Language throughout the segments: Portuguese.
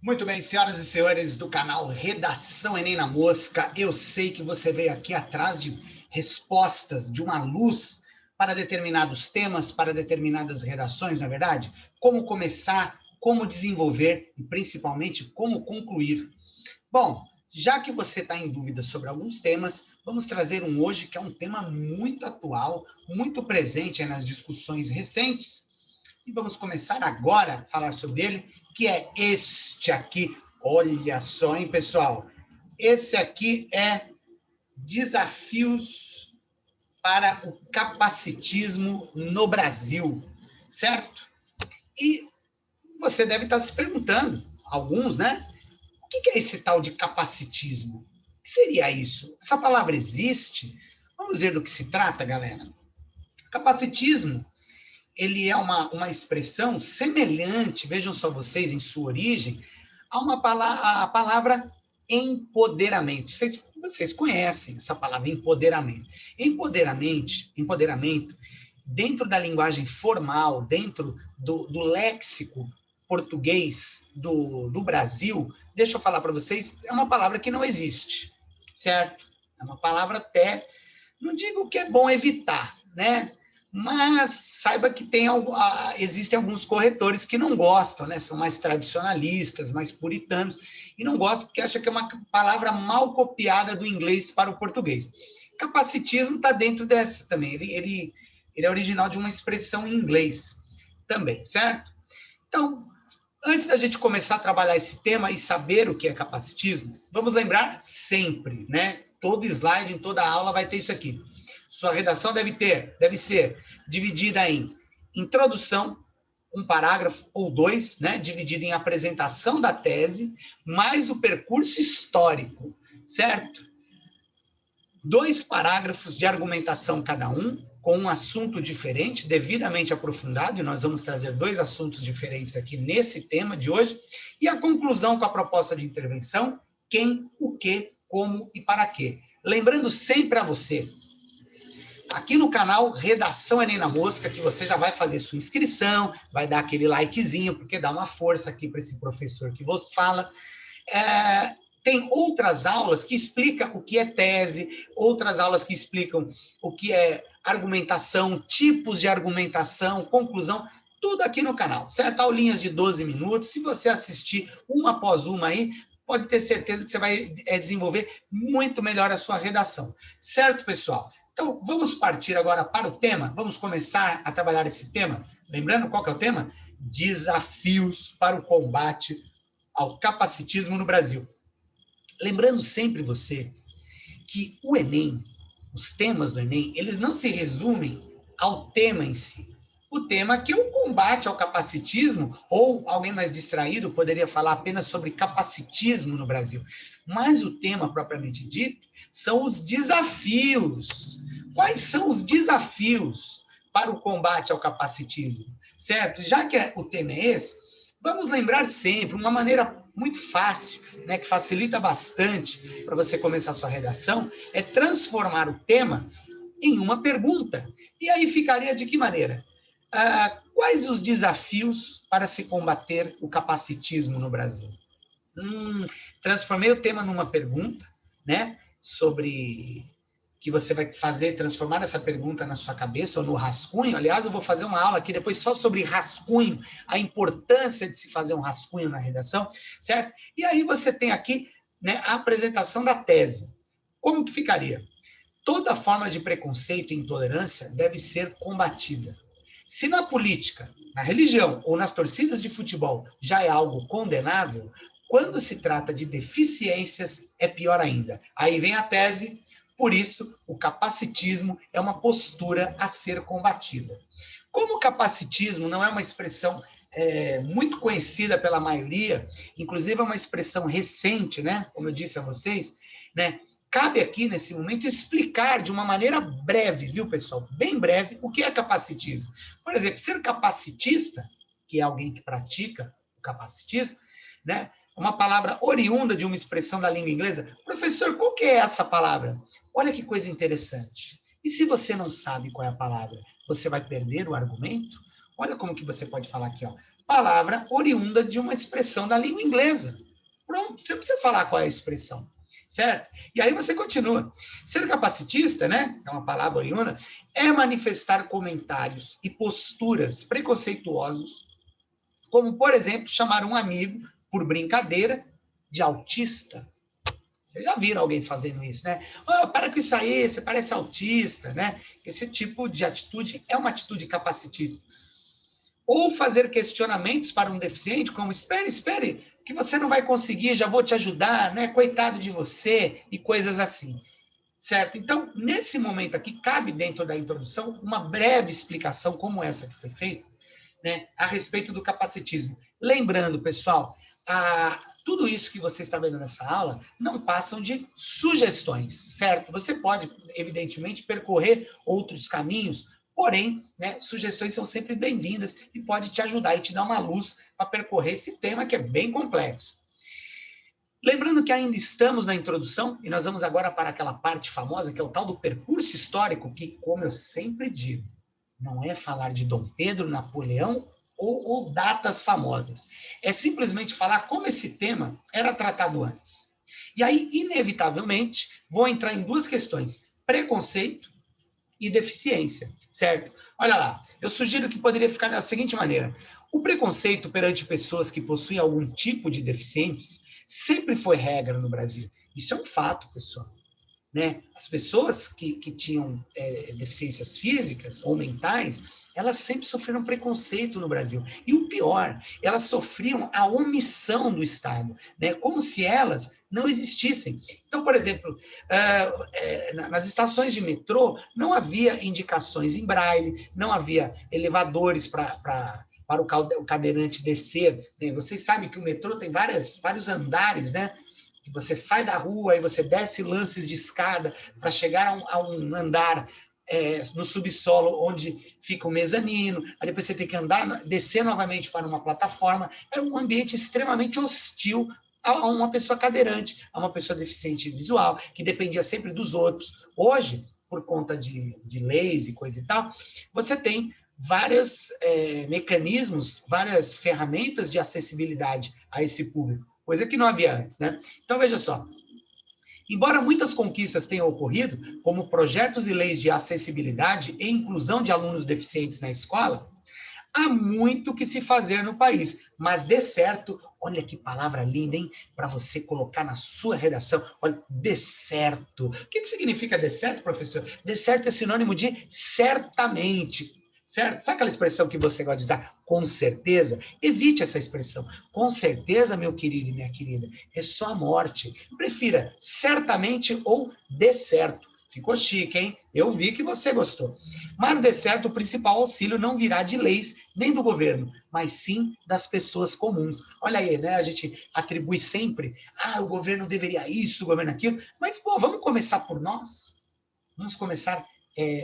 Muito bem, senhoras e senhores do canal Redação Enem na Mosca, eu sei que você veio aqui atrás de respostas, de uma luz para determinados temas, para determinadas redações, não é verdade? Como começar, como desenvolver e principalmente como concluir. Bom, já que você está em dúvida sobre alguns temas, vamos trazer um hoje que é um tema muito atual, muito presente nas discussões recentes, e vamos começar agora a falar sobre ele, que é este aqui. Olha só, hein, pessoal? Esse aqui é Desafios para o Capacitismo no Brasil, certo? E você deve estar se perguntando, alguns, né? O que é esse tal de capacitismo? O que seria isso? Essa palavra existe? Vamos ver do que se trata, galera. Capacitismo, ele é uma expressão semelhante, vejam só vocês, em sua origem, a palavra empoderamento. Vocês conhecem essa palavra empoderamento. Empoderamento, dentro da linguagem formal, dentro do léxico português do Brasil, deixa eu falar para vocês, é uma palavra que não existe, certo? É uma palavra até, não digo que é bom evitar, né? Mas saiba que existem alguns corretores que não gostam, né? São mais tradicionalistas, mais puritanos, e não gostam porque acham que é uma palavra mal copiada do inglês para o português. Capacitismo está dentro dessa também. Ele é original de uma expressão em inglês também, certo? Então, antes da gente começar a trabalhar esse tema e saber o que é capacitismo, vamos lembrar sempre, né? Todo slide, em toda aula vai ter isso aqui. Sua redação deve ser dividida em introdução, um parágrafo ou dois, né? Dividido em apresentação da tese, mais o percurso histórico, certo? 2 parágrafos de argumentação cada um, com um assunto diferente, devidamente aprofundado, e nós vamos trazer 2 assuntos diferentes aqui nesse tema de hoje, e a conclusão com a proposta de intervenção, quem, o que, como e para quê. Lembrando sempre a você, aqui no canal Redação Enem na Mosca, que você já vai fazer sua inscrição, vai dar aquele likezinho, porque dá uma força aqui para esse professor que vos fala. Tem outras aulas que explicam o que é tese, outras aulas que explicam o que é argumentação, tipos de argumentação, conclusão, tudo aqui no canal, certo? Aulinhas de 12 minutos, se você assistir uma após uma aí, pode ter certeza que você vai desenvolver muito melhor a sua redação. Certo, pessoal? Então, vamos partir agora para o tema, vamos começar a trabalhar esse tema. Lembrando qual que é o tema? Desafios para o combate ao capacitismo no Brasil. Lembrando sempre você que o Enem, os temas do Enem, eles não se resumem ao tema em si. O tema que é o combate ao capacitismo, ou alguém mais distraído poderia falar apenas sobre capacitismo no Brasil. Mas o tema propriamente dito são os desafios. Quais são os desafios para o combate ao capacitismo? Certo? Já que o tema é esse, vamos lembrar sempre, uma maneira muito fácil, né, que facilita bastante para você começar a sua redação, é transformar o tema em uma pergunta. E aí ficaria de que maneira? Quais os desafios para se combater o capacitismo no Brasil? Transformei o tema numa pergunta, né, sobre que você vai fazer, transformar essa pergunta na sua cabeça ou no rascunho. Aliás, eu vou fazer uma aula aqui depois só sobre rascunho, a importância de se fazer um rascunho na redação, certo? E aí você tem aqui, né, a apresentação da tese. Como que ficaria? Toda forma de preconceito e intolerância deve ser combatida. Se na política, na religião ou nas torcidas de futebol já é algo condenável, quando se trata de deficiências, é pior ainda. Aí vem a tese. Por isso, o capacitismo é uma postura a ser combatida. Como o capacitismo não é uma expressão muito conhecida pela maioria, inclusive é uma expressão recente, né? Como eu disse a vocês, né? Cabe aqui, nesse momento, explicar de uma maneira breve, viu, pessoal? Bem breve, o que é capacitismo. Por exemplo, ser capacitista, que é alguém que pratica o capacitismo, né? Uma palavra oriunda de uma expressão da língua inglesa. Professor, qual que é essa palavra? Olha que coisa interessante. E se você não sabe qual é a palavra, você vai perder o argumento? Olha como que você pode falar aqui, ó. palavra oriunda de uma expressão da língua inglesa. Pronto, você não precisa falar qual é a expressão, certo? E aí você continua. Ser capacitista, né, é uma palavra oriunda, é manifestar comentários e posturas preconceituosos, como, por exemplo, chamar um amigo, por brincadeira, de autista. Vocês já viram alguém fazendo isso, né? Oh, para com isso aí, você parece autista, né? Esse tipo de atitude é uma atitude capacitista. Ou fazer questionamentos para um deficiente, como espere, que você não vai conseguir, já vou te ajudar, né? Coitado de você, e coisas assim. Certo? Então, nesse momento aqui, cabe dentro da introdução uma breve explicação, como essa que foi feita, né, a respeito do capacitismo. Lembrando, pessoal, tudo isso que você está vendo nessa aula não passam de sugestões, certo? Você pode, evidentemente, percorrer outros caminhos, porém, né, sugestões são sempre bem-vindas e pode te ajudar e te dar uma luz para percorrer esse tema que é bem complexo. Lembrando que ainda estamos na introdução e nós vamos agora para aquela parte famosa, que é o tal do percurso histórico, que, como eu sempre digo, não é falar de Dom Pedro, Napoleão ou datas famosas. É simplesmente falar como esse tema era tratado antes. E aí, inevitavelmente, vou entrar em duas questões: preconceito e deficiência, certo? Olha lá, eu sugiro que poderia ficar da seguinte maneira: o preconceito perante pessoas que possuem algum tipo de deficiência sempre foi regra no Brasil. Isso é um fato, pessoal. Né? As pessoas que tinham deficiências físicas ou mentais, elas sempre sofreram preconceito no Brasil. E o pior, elas sofriam a omissão do Estado, né? Como se elas não existissem. Então, por exemplo, nas estações de metrô, não havia indicações em braille, não havia elevadores para o cadeirante descer. Né? Vocês sabem que o metrô tem vários andares, né? Que você sai da rua e você desce lances de escada para chegar a um andar no subsolo, onde fica o mezanino, aí depois você tem que descer novamente para uma plataforma. Era um ambiente extremamente hostil a uma pessoa cadeirante, a uma pessoa deficiente visual, que dependia sempre dos outros. Hoje, por conta de leis e coisa e tal, você tem vários mecanismos, várias ferramentas de acessibilidade a esse público, coisa que não havia antes, né? Então, veja só. Embora muitas conquistas tenham ocorrido, como projetos e leis de acessibilidade e inclusão de alunos deficientes na escola, há muito que se fazer no país, mas dê certo, olha que palavra linda, hein? Para você colocar na sua redação, olha, dê certo. O que significa dê certo, professor? Dê certo é sinônimo de certamente, certo? Sabe aquela expressão que você gosta de usar? Com certeza? Evite essa expressão. Com certeza, meu querido e minha querida, é só a morte. Prefira certamente ou dê certo. Ficou chique, hein? Eu vi que você gostou. Mas, de certo, o principal auxílio não virá de leis nem do governo, mas sim das pessoas comuns. Olha aí, né? A gente atribui sempre, o governo deveria isso, o governo aquilo, mas, pô, vamos começar por nós? Vamos começar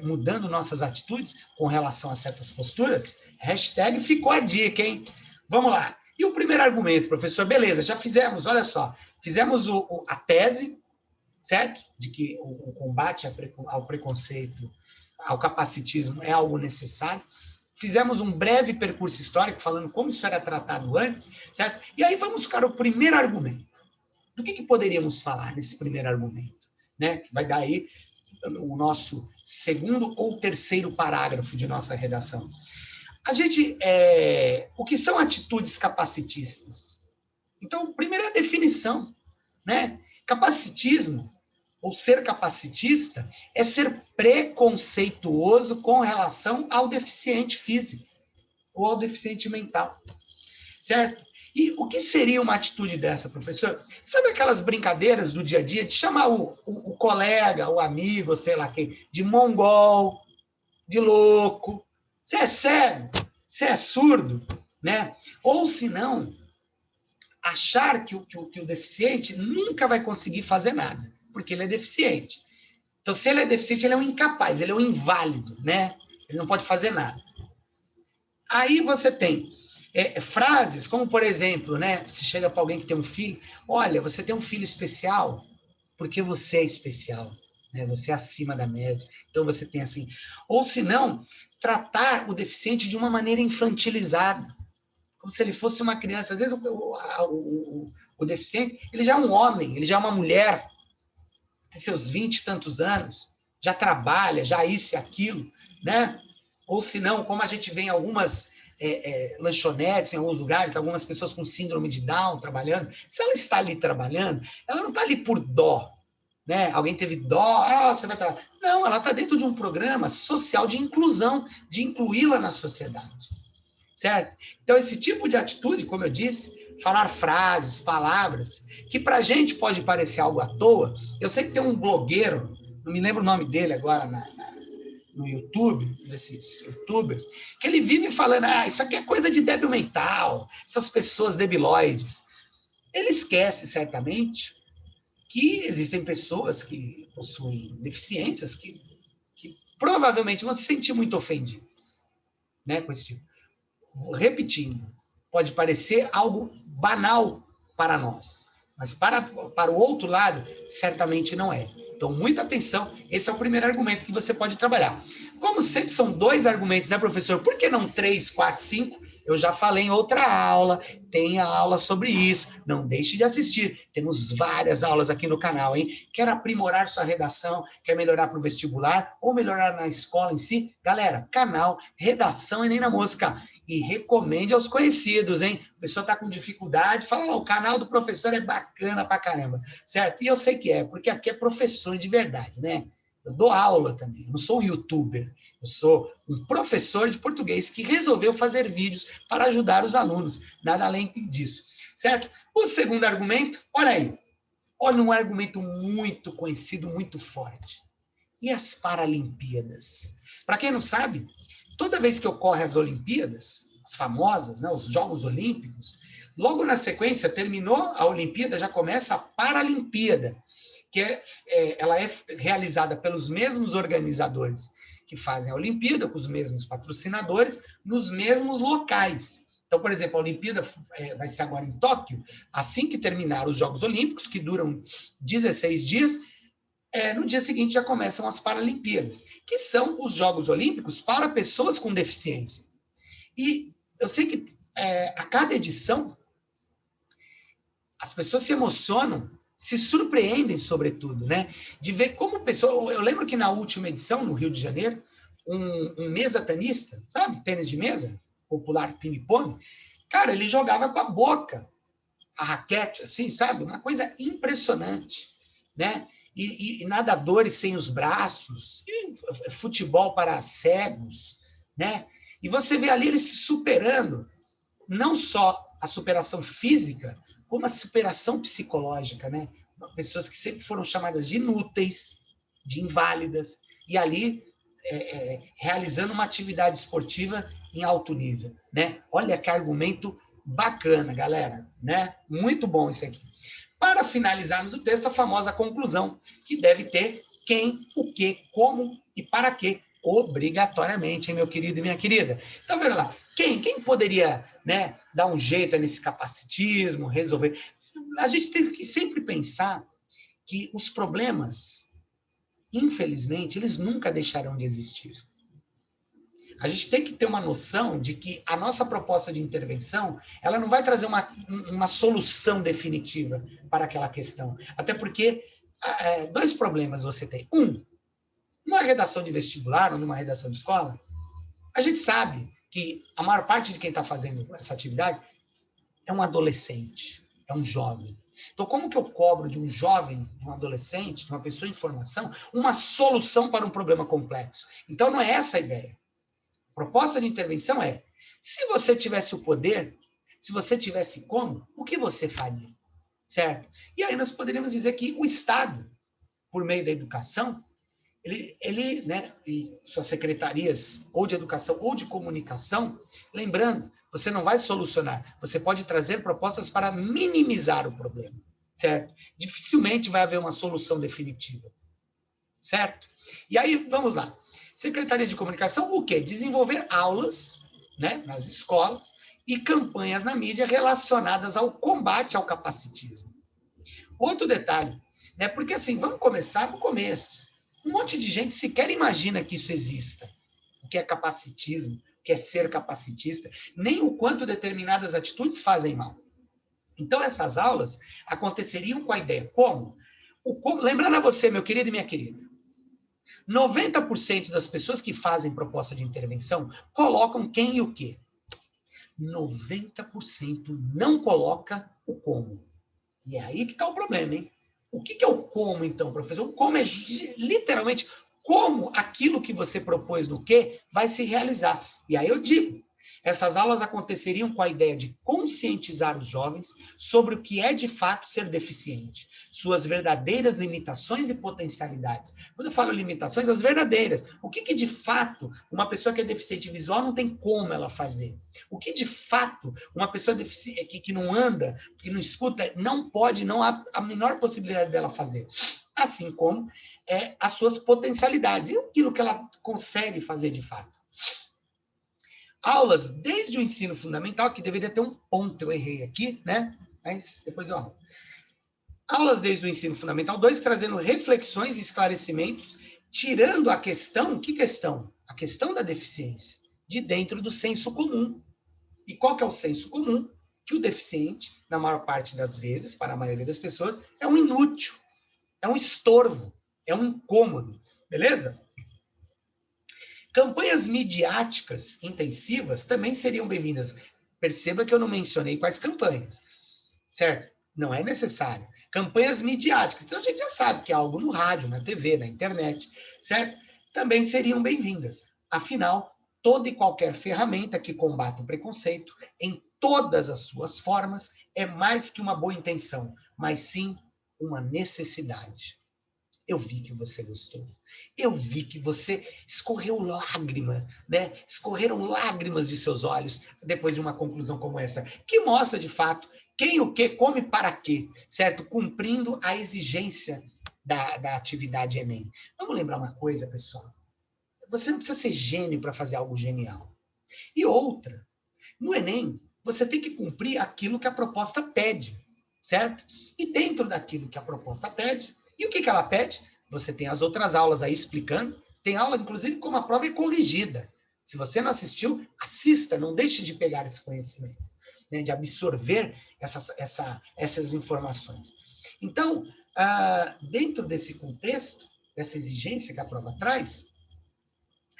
mudando nossas atitudes com relação a certas posturas? Hashtag ficou a dica, hein? Vamos lá. E o primeiro argumento, professor? Beleza, já fizemos, olha só. Fizemos a tese, certo? De que o combate ao preconceito, ao capacitismo é algo necessário. Fizemos um breve percurso histórico falando como isso era tratado antes, certo? E aí vamos para o primeiro argumento. Do que poderíamos falar nesse primeiro argumento? Né? Vai dar aí o nosso segundo ou terceiro parágrafo de nossa redação. O que são atitudes capacitistas? Então, primeiro é a definição, né? Capacitismo, ou ser capacitista, é ser preconceituoso com relação ao deficiente físico ou ao deficiente mental, certo? E o que seria uma atitude dessa, professor? Sabe aquelas brincadeiras do dia a dia de chamar o colega, o amigo, sei lá quem, de mongol, de louco? Você é cego? Você é surdo? Né? Ou, se não, achar que o deficiente nunca vai conseguir fazer nada, porque ele é deficiente. Então, se ele é deficiente, ele é um incapaz, ele é um inválido, né? Ele não pode fazer nada. Aí você tem frases como, por exemplo, né? Você chega para alguém que tem um filho, olha, você tem um filho especial porque você é especial, né? Você é acima da média. Então, você tem assim. Ou, se não, tratar o deficiente de uma maneira infantilizada. como se ele fosse uma criança. Às vezes o deficiente, ele já é um homem, ele já é uma mulher, tem seus 20 e tantos anos, já trabalha, já isso e aquilo, né? Ou se não, como a gente vê em algumas lanchonetes, em alguns lugares, algumas pessoas com síndrome de Down trabalhando, se ela está ali trabalhando, ela não está ali por dó, né? Alguém teve dó, você vai trabalhar. Não, ela está dentro de um programa social de inclusão, de incluí-la na sociedade, certo? Então, esse tipo de atitude, como eu disse, falar frases, palavras, que para a gente pode parecer algo à toa. Eu sei que tem um blogueiro, não me lembro o nome dele agora no YouTube, desses youtubers, que ele vive falando, isso aqui é coisa de débil mental, essas pessoas debilóides. Ele esquece, certamente, que existem pessoas que possuem deficiências que provavelmente vão se sentir muito ofendidas, né, com esse tipo. Repetindo, pode parecer algo banal para nós, mas para o outro lado, certamente não é. Então, muita atenção, esse é o primeiro argumento que você pode trabalhar. Como sempre são 2 argumentos, né, professor? Por que não 3, 4, 5? Eu já falei em outra aula, tem a aula sobre isso, não deixe de assistir. Temos várias aulas aqui no canal, hein? Quer aprimorar sua redação, quer melhorar para o vestibular, ou melhorar na escola em si? Galera, canal, redação e nem na mosca. E recomende aos conhecidos, hein? A pessoa está com dificuldade, fala lá, o canal do professor é bacana pra caramba, certo? E eu sei que é, porque aqui é professor de verdade, né? Eu dou aula também, eu não sou um youtuber, eu sou um professor de português que resolveu fazer vídeos para ajudar os alunos, nada além disso, certo? O segundo argumento, olha aí, olha um argumento muito conhecido, muito forte. E as Paralimpíadas? Para quem não sabe, toda vez que ocorrem as Olimpíadas, as famosas, né, os Jogos Olímpicos, logo na sequência, terminou a Olimpíada, já começa a Paralimpíada, que ela é realizada pelos mesmos organizadores que fazem a Olimpíada, com os mesmos patrocinadores, nos mesmos locais. Então, por exemplo, a Olimpíada vai ser agora em Tóquio, assim que terminar os Jogos Olímpicos, que duram 16 dias, no dia seguinte já começam as Paralimpíadas, que são os Jogos Olímpicos para pessoas com deficiência. E eu sei que a cada edição as pessoas se emocionam, se surpreendem, sobretudo, né? De ver como pessoa. Eu lembro que na última edição, no Rio de Janeiro, um mesa-tenista, sabe? Tênis de mesa, popular ping-pong, cara, ele jogava com a boca a raquete, assim, sabe? Uma coisa impressionante, né? E nadadores sem os braços, e futebol para cegos, né? E você vê ali eles se superando, não só a superação física, como a superação psicológica, né? Pessoas que sempre foram chamadas de inúteis, de inválidas, e ali realizando uma atividade esportiva em alto nível, né? Olha que argumento bacana, galera, né? Muito bom isso aqui. Para finalizarmos o texto, a famosa conclusão, que deve ter quem, o que, como e para quê, obrigatoriamente, hein, meu querido e minha querida? Então, veja lá, quem poderia, né, dar um jeito nesse capacitismo, resolver? A gente tem que sempre pensar que os problemas, infelizmente, eles nunca deixarão de existir. A gente tem que ter uma noção de que a nossa proposta de intervenção, ela não vai trazer uma solução definitiva para aquela questão. Até porque 2 problemas você tem. Numa redação de vestibular ou numa redação de escola, a gente sabe que a maior parte de quem está fazendo essa atividade é um adolescente, é um jovem. Então, como que eu cobro de um jovem, de um adolescente, de uma pessoa em formação, uma solução para um problema complexo? Então, não é essa a ideia. A proposta de intervenção é, se você tivesse o poder, se você tivesse como, o que você faria? Certo? E aí nós poderíamos dizer que o Estado, por meio da educação, ele, né, e suas secretarias, ou de educação ou de comunicação, lembrando, você não vai solucionar, você pode trazer propostas para minimizar o problema, certo? Dificilmente vai haver uma solução definitiva, certo? E aí, vamos lá. Secretaria de Comunicação, o quê? Desenvolver aulas, né, nas escolas e campanhas na mídia relacionadas ao combate ao capacitismo. Outro detalhe, né, porque assim, vamos começar no começo. Um monte de gente sequer imagina que isso exista. O que é capacitismo? que é ser capacitista, nem o quanto determinadas atitudes fazem mal. Então, essas aulas aconteceriam com a ideia como? Lembrando a você, meu querido e minha querida, 90% das pessoas que fazem proposta de intervenção colocam quem e o quê. 90% não coloca o como. E é aí que está o problema, hein? O que é o como, então, professor? O como é literalmente como aquilo que você propôs no quê vai se realizar. E aí eu digo, essas aulas aconteceriam com a ideia de conscientizar os jovens sobre o que é de fato ser deficiente, suas verdadeiras limitações e potencialidades. Quando eu falo limitações, as verdadeiras. O que de fato uma pessoa que é deficiente visual não tem como ela fazer? O que de fato uma pessoa que não anda, que não escuta, não pode, não há a menor possibilidade dela fazer? Assim como as suas potencialidades e aquilo que ela consegue fazer de fato. Aulas desde o ensino fundamental, que deveria ter um ponto, eu errei aqui, né? Mas depois eu arrumo. Aulas desde o ensino fundamental 2, trazendo reflexões e esclarecimentos, tirando a questão, que questão? A questão da deficiência, de dentro do senso comum. E qual que é o senso comum? Que o deficiente, na maior parte das vezes, para a maioria das pessoas, é um inútil, é um estorvo, é um incômodo, beleza? Campanhas midiáticas intensivas também seriam bem-vindas. Perceba que eu não mencionei quais campanhas, certo? Não é necessário. Campanhas midiáticas. Então a gente já sabe que é algo no rádio, na TV, na internet, certo? Também seriam bem-vindas. Afinal, toda e qualquer ferramenta que combata o preconceito, em todas as suas formas, é mais que uma boa intenção, mas sim uma necessidade. Eu vi que você gostou. Eu vi que você escorreu lágrima, né? Escorreram lágrimas de seus olhos depois de uma conclusão como essa, que mostra, de fato, quem o que come para quê, certo? Cumprindo a exigência da atividade Enem. Vamos lembrar uma coisa, pessoal. Você não precisa ser gênio para fazer algo genial. E outra, no Enem, você tem que cumprir aquilo que a proposta pede, certo? E dentro daquilo que a proposta pede, e o que ela pede? Você tem as outras aulas aí explicando. Tem aula, inclusive, como a prova é corrigida. Se você não assistiu, assista, não deixe de pegar esse conhecimento, né, de absorver essas informações. Então, dentro desse contexto, dessa exigência que a prova traz,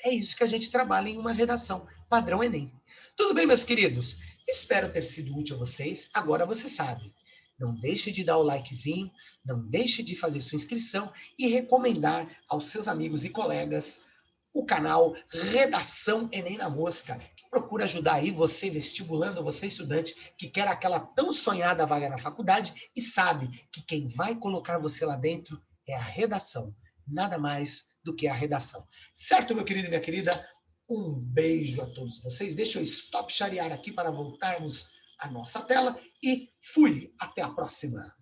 é isso que a gente trabalha em uma redação padrão Enem. Tudo bem, meus queridos? Espero ter sido útil a vocês. Agora você sabe. Não deixe de dar o likezinho, não deixe de fazer sua inscrição e recomendar aos seus amigos e colegas o canal Redação Enem na Mosca, que procura ajudar aí você vestibulando, você estudante que quer aquela tão sonhada vaga na faculdade e sabe que quem vai colocar você lá dentro é a redação, nada mais do que a redação. Certo, meu querido e minha querida? Um beijo a todos vocês. Deixa eu stop sharear aqui para voltarmos à nossa tela e fui. Até a próxima.